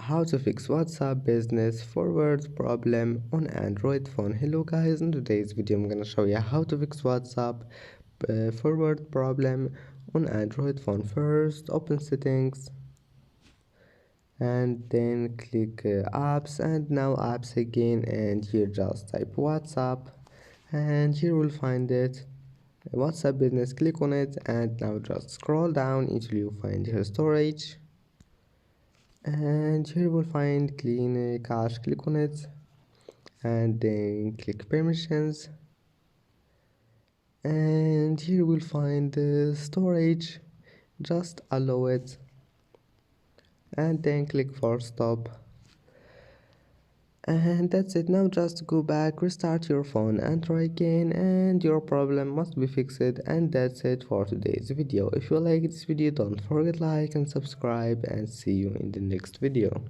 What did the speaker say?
how to fix WhatsApp business forward problem on Android phone. Hello guys, in today's video I'm gonna show you how to fix WhatsApp forward problem on Android phone. First, open settings and then click apps, and now apps again, and here just type WhatsApp, and here we'll find it, WhatsApp business. Click on it, and now just scroll down until you find here storage, and here we'll find clean cache. Click on it and then click permissions, and here we'll find the storage. Just allow it and then click for stop, and that's it. Now just go back, restart your phone and try again, and your problem must be fixed. And that's it for today's video. If you like this video, don't forget like and subscribe, and see you in the next video.